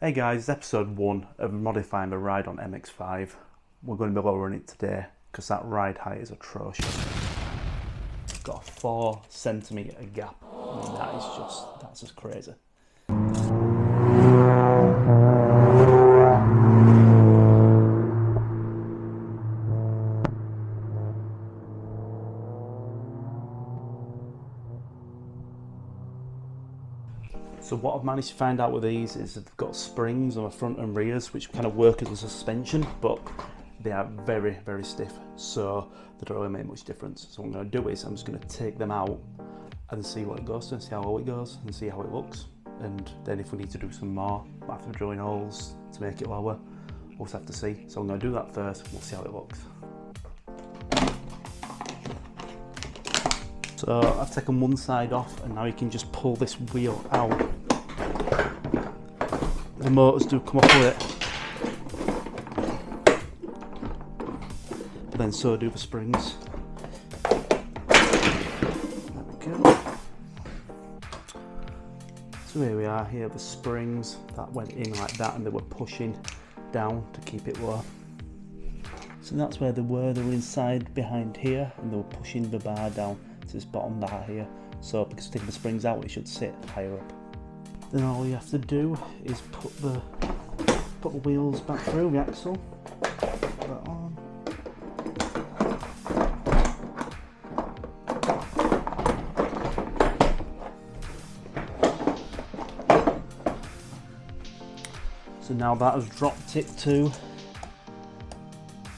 Hey guys, it's episode 1 of modifying the ride on MX5. We're going to be lowering it today because that ride height is atrocious. It's got a 4cm gap. I mean, that's just crazy. So what I've managed to find out with these is they've got springs on the front and rears which kind of work as a suspension, but they are very, very stiff, so they don't really make much difference. So what I'm going to do is I'm just going to take them out and see what it goes to, and see how low it goes and see how it looks. And then if we need to do some more, after drilling holes to make it lower, we'll just have to see. So I'm going to do that first, we'll see how it looks. So I've taken one side off and now you can just pull this wheel out. The motors do come off with it, but then so do the springs. There we go. So here we are, here are the springs that went in like that and they were pushing down to keep it low. So that's where they were inside behind here and they were pushing the bar down to this bottom bar here. So because taking the springs out it should sit higher up. Then all you have to do is put the wheels back through the axle, put that on. So now that has dropped it to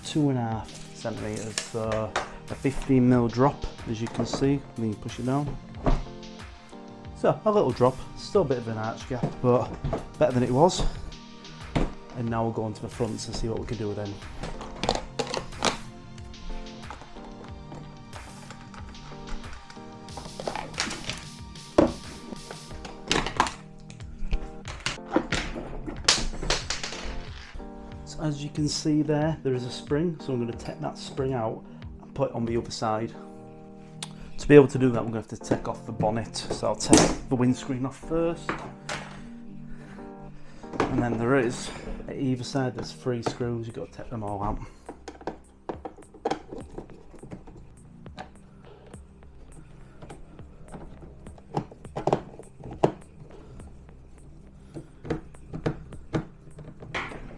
2.5 centimeters, so a 15mm drop, as you can see when you push it down. So a little drop, still a bit of an arch gap, but better than it was. And now we'll go onto the fronts and see what we can do with them. So as you can see there is a spring, so I'm going to take that spring out and put it on the other side. To be able to do that, we're going to have to take off the bonnet. So I'll take the windscreen off first. And then there is, at either side, there's 3 screws, you've got to take them all out.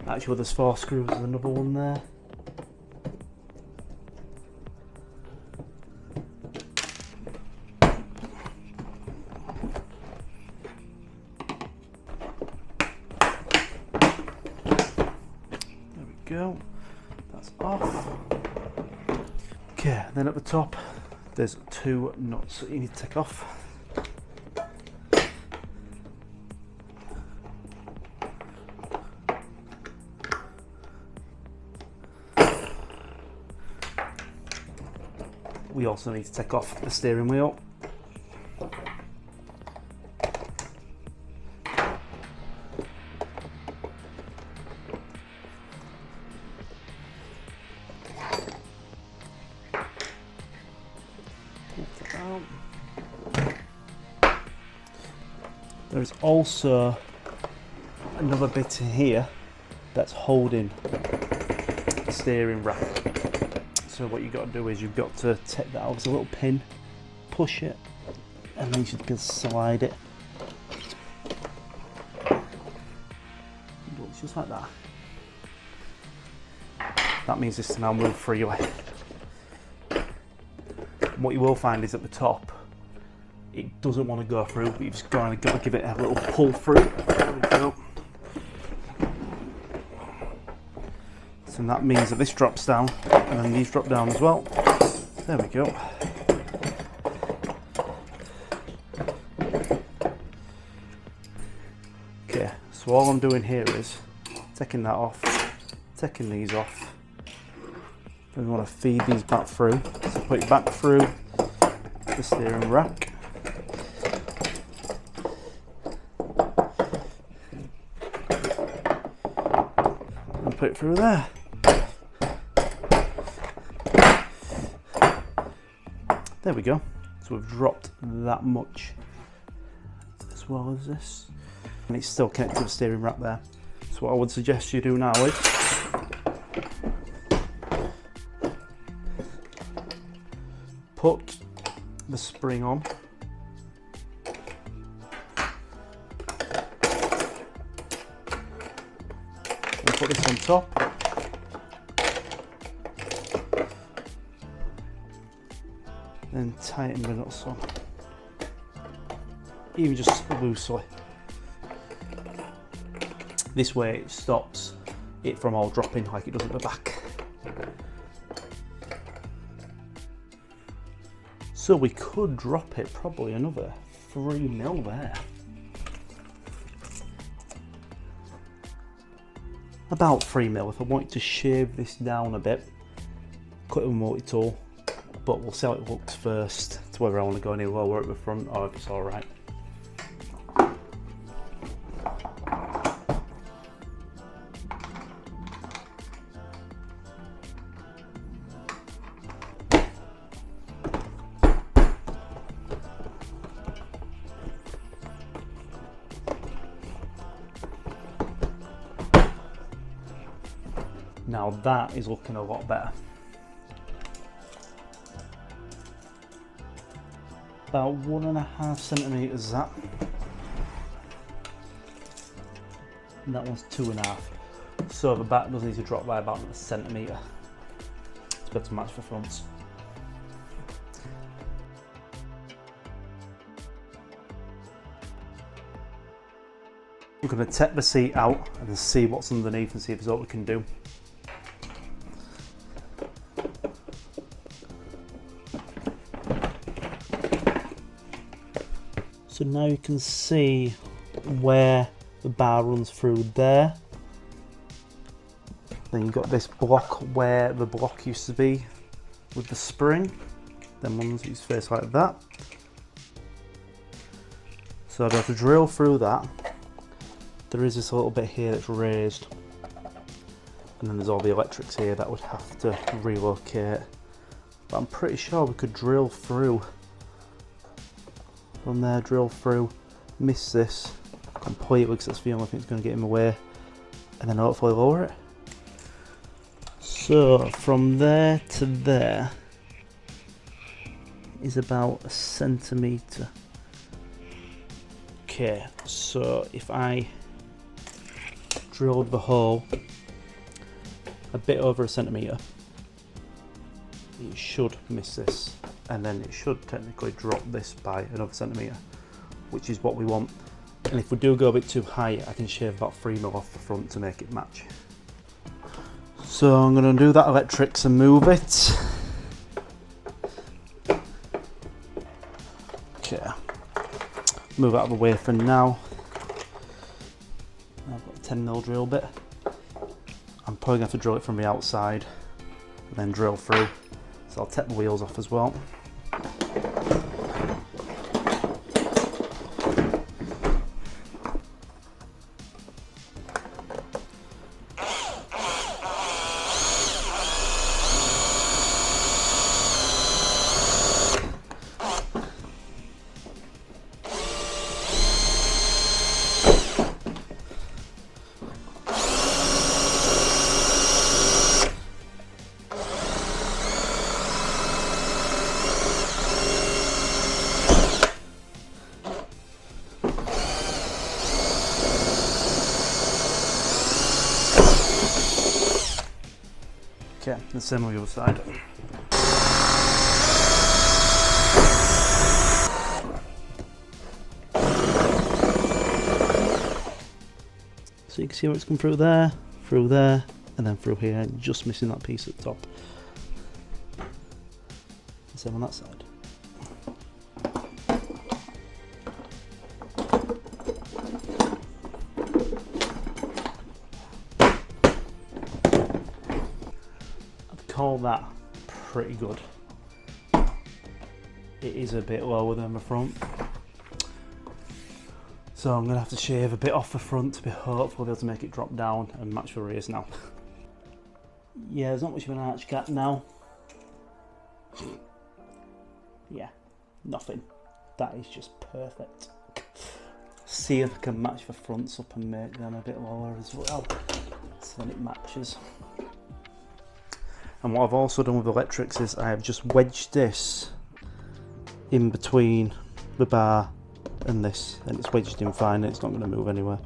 Actually, there's 4 screws, there's another one there. Go, that's off. Okay, then at the top there's 2 nuts that you need to take off. We also need to take off the steering wheel. There's also another bit in here that's holding the steering rack. So what you've got to do is you've got to take that out. There's a little pin, push it, and then you should just slide it. It's just like that. That means this can now move freely. And what you will find is at the top, it doesn't want to go through, but you've just got to give it a little pull through. There we go. So that means that this drops down, and then these drop down as well. There we go. Okay, so all I'm doing here is taking that off, taking these off. Then we want to feed these back through. So put it back through the steering rack. Put it through there. There we go. So we've dropped that much as well as this. and it's still connected to the steering rack there. So what I would suggest you do now is put the spring on, and put this on top. Then tighten the nuts on, even just loosely. This way it stops it from all dropping like it does at the back. So we could drop it probably another 3mm there. About 3mm if I wanted to shave this down a bit. Cut it with a multi-tool, but we'll see how it looks first to whether I want to go any lower at the front or if it's alright. Now that is looking a lot better. About 1.5 centimetres that. And that one's 2.5. So the back does need to drop by about 1 centimetre. It's better to match the fronts. I'm going to take the seat out and see what's underneath and see if there's what we can do. So now you can see where the bar runs through there. Then you've got this block where the block used to be with the spring. Then ones used to face like that. So I'd have to drill through that. There is this little bit here that's raised. And then there's all the electrics here that would have to relocate. But I'm pretty sure we could drill through. From there, drill through, miss this completely because that's the only thing that's going to get in the way, and then hopefully lower it. So from there to there is about 1 centimetre. Okay, so if I drilled the hole a bit over 1 centimetre, it should miss this. And then it should technically drop this by another centimetre, which is what we want. And if we do go a bit too high, I can shave about 3mm off the front to make it match. So I'm going to do that electrics and move it. Okay, move out of the way for now. I've got a 10mm drill bit. I'm probably going to have to drill it from the outside and then drill through. So I'll take the wheels off as well. Okay, the same on the other side. So you can see where it's come through there, and then through here, just missing that piece at the top. The same on that side. Call that pretty good. It is a bit lower than the front, so I'm gonna have to shave a bit off the front to be hopefully able to make it drop down and match the rears now. Yeah, there's not much of an arch gap now. Yeah, nothing. That is just perfect. see if I can match the fronts up and make them a bit lower as well, so then it matches. And what I've also done with electrics is I have just wedged this in between the bar and this, and it's wedged in fine, it's not going to move anywhere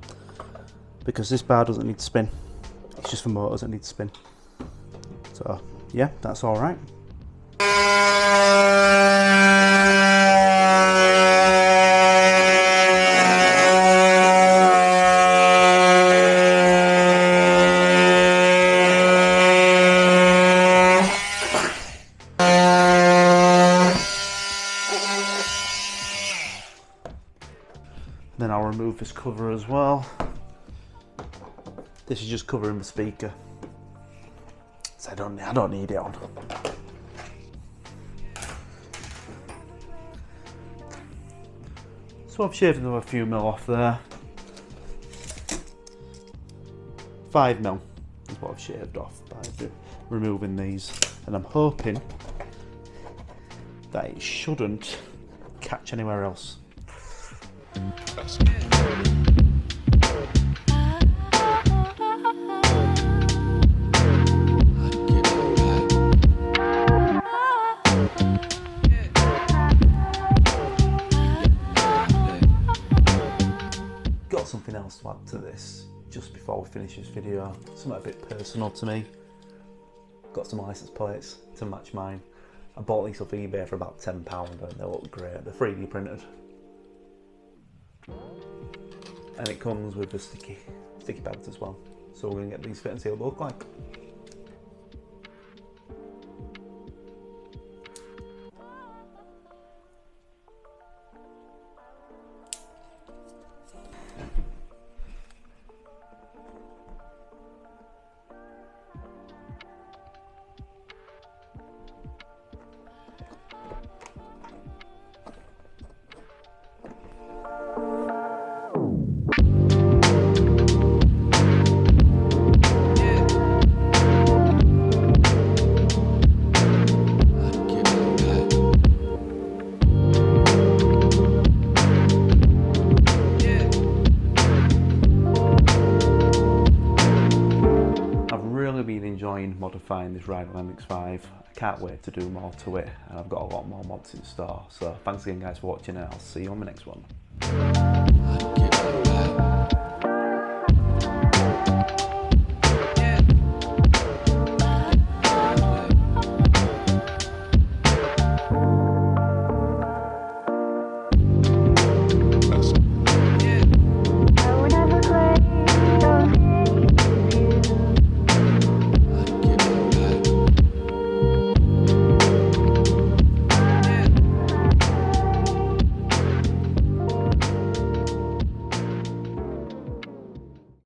because this bar doesn't need to spin, it's just for motors that need to spin. So yeah, that's all right. Then I'll remove this cover as well. This is just covering the speaker, so I don't need it on. So I've shaved another few mil off there. 5 mil is what I've shaved off by removing these, and I'm hoping that it shouldn't catch anywhere else. Got something else to add to this just before we finish this video, something a bit personal to me. Got some license plates to match mine. I bought these off eBay for about £10 and they look great, they're 3D printed. And it comes with the sticky pads as well. So we're going to get these fit and see what they look like. Enjoying modifying this rival MX5. I can't wait to do more to it, and I've got a lot more mods in store. So thanks again guys for watching, and I'll see you on the next one.